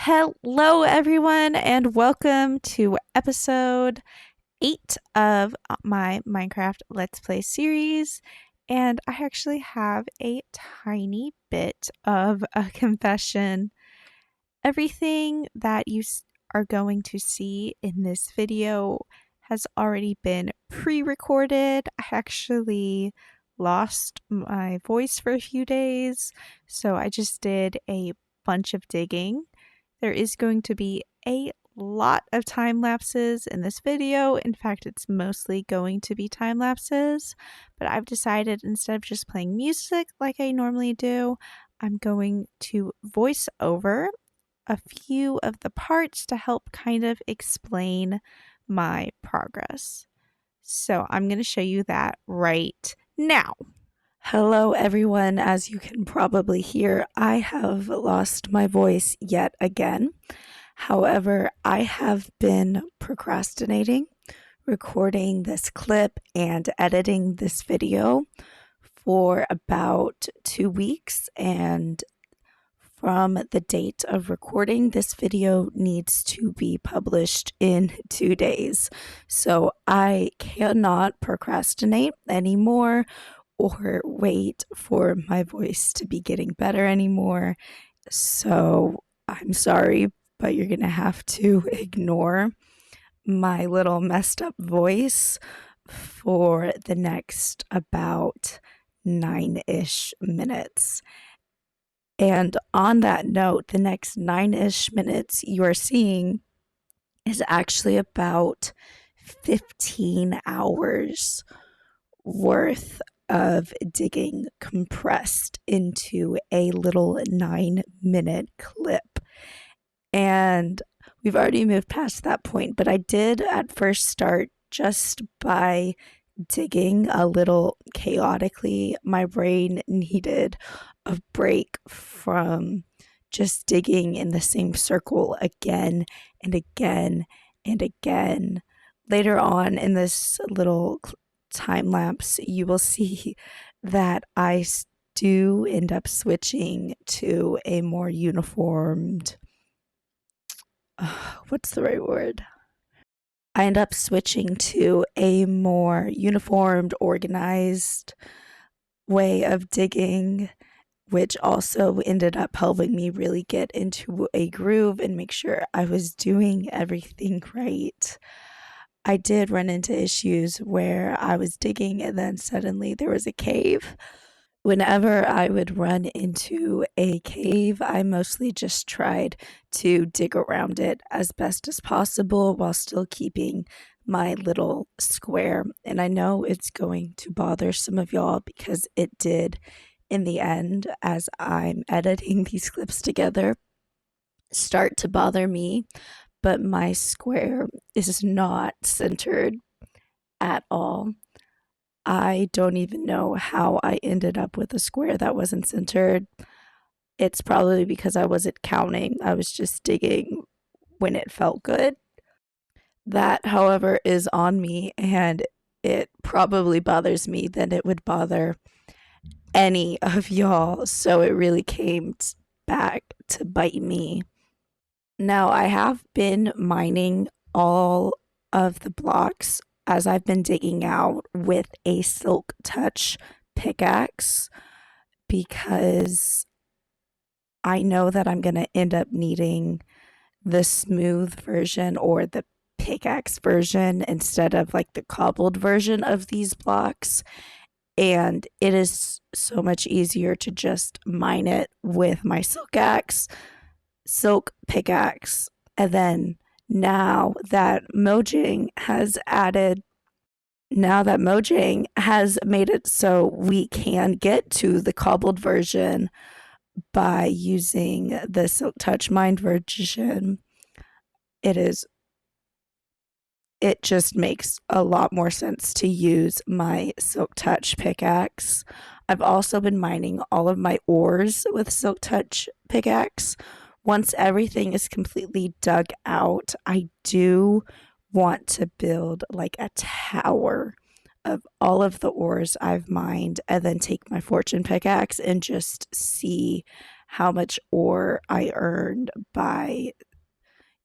Hello, everyone, and welcome to episode 8 of my Minecraft Let's Play series. And I actually have a tiny bit of a confession. Everything that you are going to see in this video has already been pre-recorded. I actually lost my voice for a few days, so I just did a bunch of digging. There is going to be a lot of time lapses in this video. In fact, it's mostly going to be time lapses, but I've decided instead of just playing music like I normally do, I'm going to voice over a few of the parts to help kind of explain my progress. So I'm going to show you that right now. Hello, everyone. As you can probably hear, I have lost my voice yet again. However, I have been procrastinating recording this clip and editing this video for about 2 weeks, and from the date of recording, this video needs to be published in 2 days. So I cannot procrastinate anymore or wait for my voice to be getting better anymore. So I'm sorry, but you're going to have to ignore my little messed up voice for the next about 9-ish minutes. And on that note, the next 9-ish minutes you are seeing is actually about 15 hours worth of digging compressed into a little 9-minute clip. And we've already moved past that point, but I did at first start just by digging a little chaotically. My brain needed a break from just digging in the same circle again and again and again. Later on in this little time lapse, you will see that I do end up switching to a more uniformed, what's the right word? I end up switching to a more uniformed, organized way of digging, which also ended up helping me really get into a groove and make sure I was doing everything right. I did run into issues where I was digging and then suddenly there was a cave. Whenever I would run into a cave, I mostly just tried to dig around it as best as possible while still keeping my little square. And I know it's going to bother some of y'all because it did in the end, as I'm editing these clips together, start to bother me. But my square is not centered at all. I don't even know how I ended up with a square that wasn't centered. It's probably because I wasn't counting. I was just digging when it felt good. That, however, is on me, and it probably bothers me than it would bother any of y'all. So it really came back to bite me. Now, I have been mining all of the blocks as I've been digging out with a silk touch pickaxe because I know that I'm going to end up needing the smooth version or the pickaxe version instead of like the cobbled version of these blocks. And it is so much easier to just mine it with my silk pickaxe. And then now that Mojang has made it so we can get to the cobbled version by using the Silk Touch Mind version, it just makes a lot more sense to use my Silk Touch pickaxe. I've also been mining all of my ores with Silk Touch pickaxe. Once everything is completely dug out, I do want to build like a tower of all of the ores I've mined and then take my fortune pickaxe and just see how much ore I earned by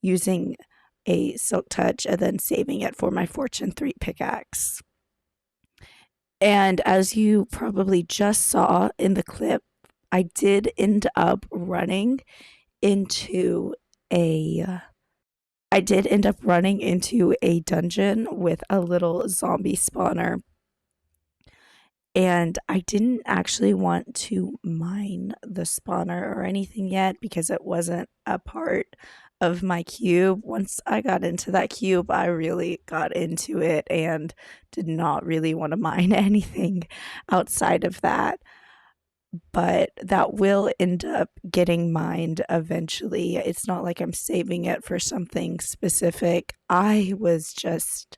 using a silk touch and then saving it for my fortune 3 pickaxe. And as you probably just saw in the clip, I did end up running into a I did end up running into a dungeon with a little zombie spawner. And I didn't actually want to mine the spawner or anything yet because it wasn't a part of my cube. Once I got into that cube, I really got into it and did not really want to mine anything outside of that. But that will end up getting mined eventually. It's not like I'm saving it for something specific. I was just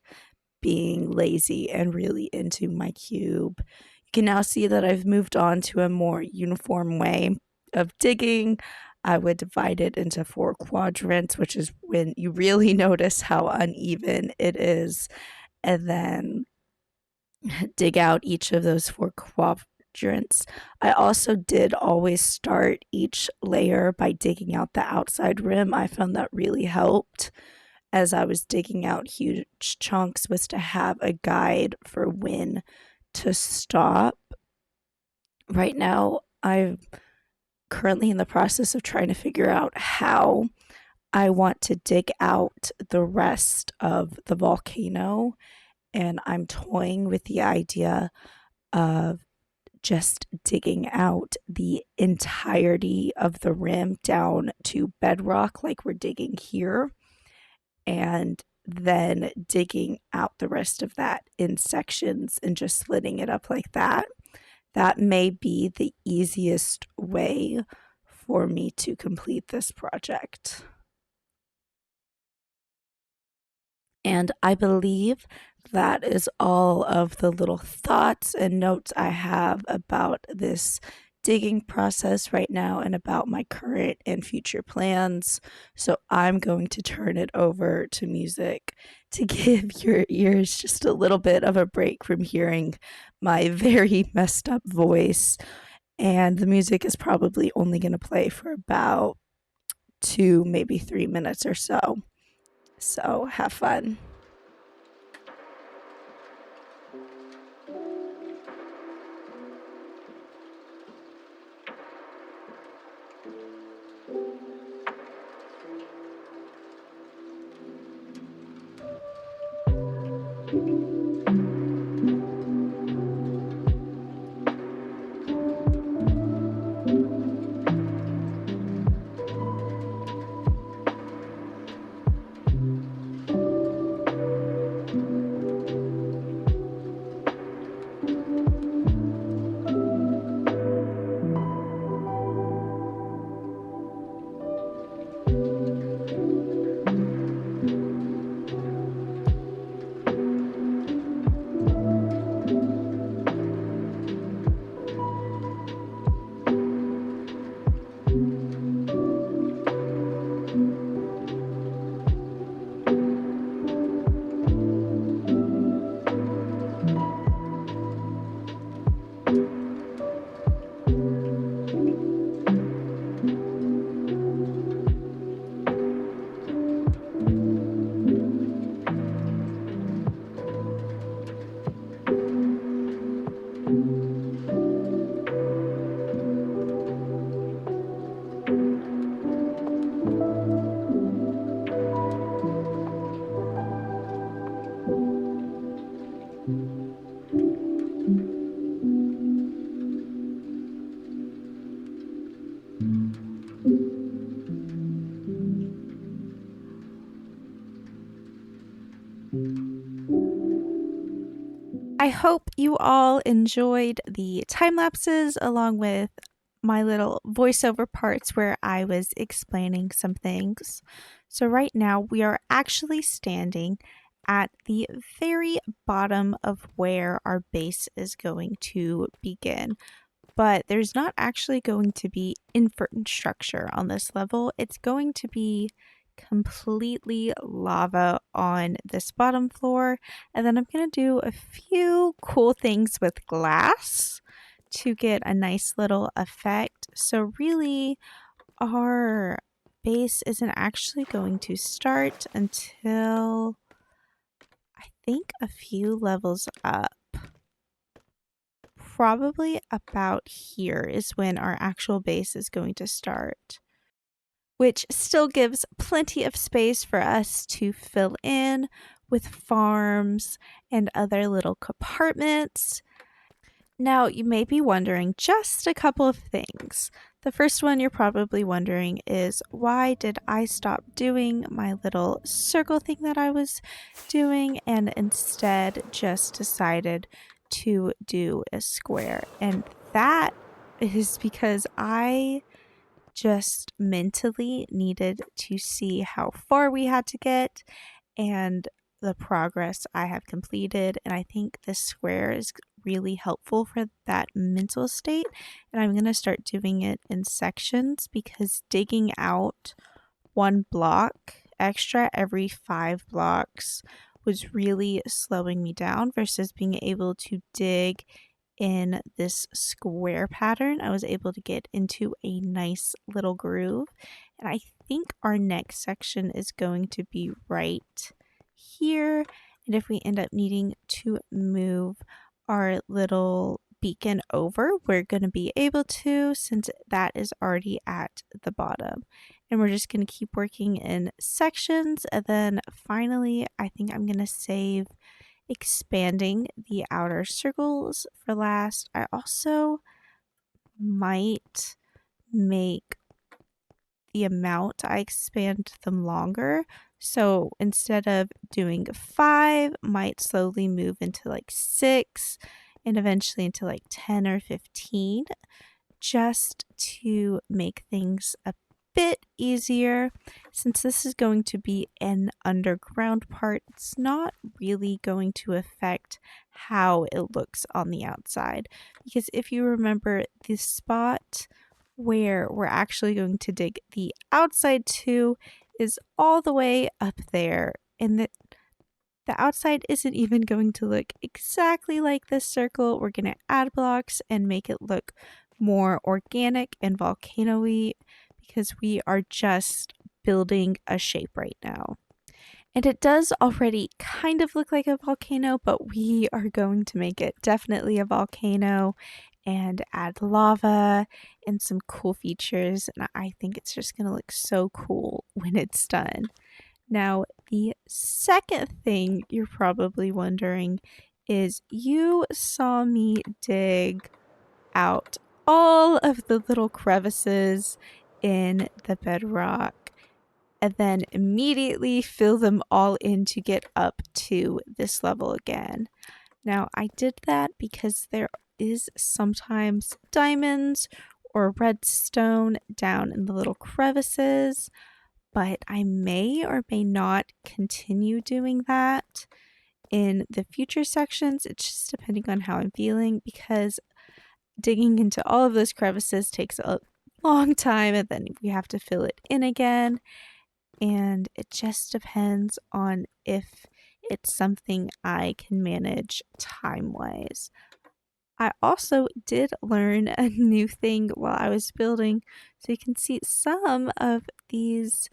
being lazy and really into my cube. You can now see that I've moved on to a more uniform way of digging. I would divide it into 4 quadrants, which is when you really notice how uneven it is, and then dig out each of those 4 quadrants. I also did always start each layer by digging out the outside rim. I found that really helped as I was digging out huge chunks, was to have a guide for when to stop. Right now, I'm currently in the process of trying to figure out how I want to dig out the rest of the volcano, and I'm toying with the idea of just digging out the entirety of the rim down to bedrock like we're digging here, and then digging out the rest of that in sections and just splitting it up like that. That may be the easiest way for me to complete this project. And I believe that is all of the little thoughts and notes I have about this digging process right now and about my current and future plans. So I'm going to turn it over to music to give your ears just a little bit of a break from hearing my very messed up voice. And the music is probably only going to play for about 2, maybe 3 minutes or so. So have fun. I hope you all enjoyed the time lapses along with my little voiceover parts where I was explaining some things. So, right now, we are actually standing at the very bottom of where our base is going to begin. But there's not actually going to be infrastructure on this level, it's going to be completely lava on this bottom floor. And then I'm going to do a few cool things with glass to get a nice little effect. So really, our base isn't actually going to start until I think a few levels up. Probably about here is when our actual base is going to start, which still gives plenty of space for us to fill in with farms and other little compartments. Now, you may be wondering just a couple of things. The first one you're probably wondering is, why did I stop doing my little circle thing that I was doing and instead just decided to do a square? And that is because I just mentally needed to see how far we had to get and the progress I have completed. And I think this square is really helpful for that mental state. And I'm going to start doing it in sections because digging out one block extra every 5 blocks was really slowing me down versus being able to dig in this square pattern. I was able to get into a nice little groove. And I think our next section is going to be right here. And if we end up needing to move our little beacon over, we're going to be able to, since that is already at the bottom. And we're just going to keep working in sections. And then finally, I think I'm going to save expanding the outer circles for last. I also might make the amount I expand them longer. So instead of doing 5, might slowly move into like 6 and eventually into like 10 or 15, just to make things a bit easier. Since this is going to be an underground part, it's not really going to affect how it looks on the outside. Because if you remember, the spot where we're actually going to dig the outside to is all the way up there, and the outside isn't even going to look exactly like this circle. We're going to add blocks and make it look more organic and volcano-y because we are just building a shape right now. And it does already kind of look like a volcano, but we are going to make it definitely a volcano and add lava and some cool features. And I think it's just going to look so cool when it's done. Now, the second thing you're probably wondering is, you saw me dig out all of the little crevices in the bedrock and then immediately fill them all in to get up to this level again. Now, I did that because there is sometimes diamonds or redstone down in the little crevices, but I may or may not continue doing that in the future sections. It's just depending on how I'm feeling, because digging into all of those crevices takes a long time and then we have to fill it in again. And it just depends on if it's something I can manage time-wise. I also did learn a new thing while I was building. So you can see some of these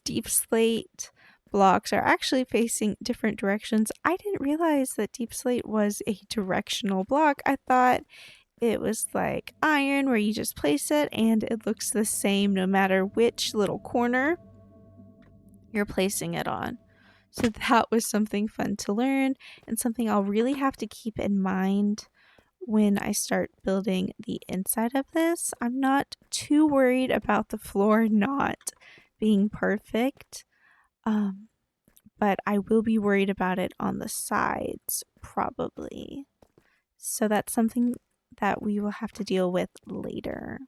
deep slate blocks are actually facing different directions. I didn't realize that deep slate was a directional block. I thought it was like iron where you just place it and it looks the same no matter which little corner you're placing it on. So that was something fun to learn and something I'll really have to keep in mind when I start building the inside of this. I'm not too worried about the floor not being perfect, but I will be worried about it on the sides probably. So that's something that we will have to deal with later.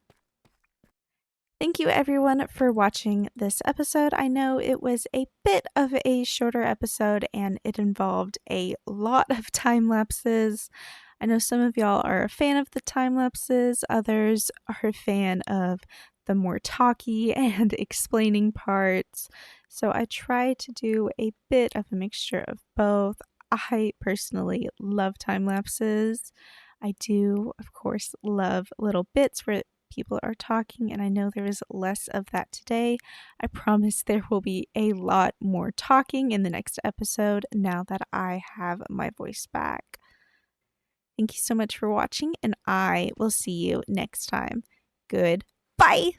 Thank you everyone for watching this episode. I know it was a bit of a shorter episode and it involved a lot of time lapses. I know some of y'all are a fan of the time lapses, others are a fan of the more talky and explaining parts. So I try to do a bit of a mixture of both. I personally love time lapses. I do, of course, love little bits where people are talking, and I know there is less of that today. I promise there will be a lot more talking in the next episode now that I have my voice back. Thank you so much for watching, and I will see you next time. Goodbye.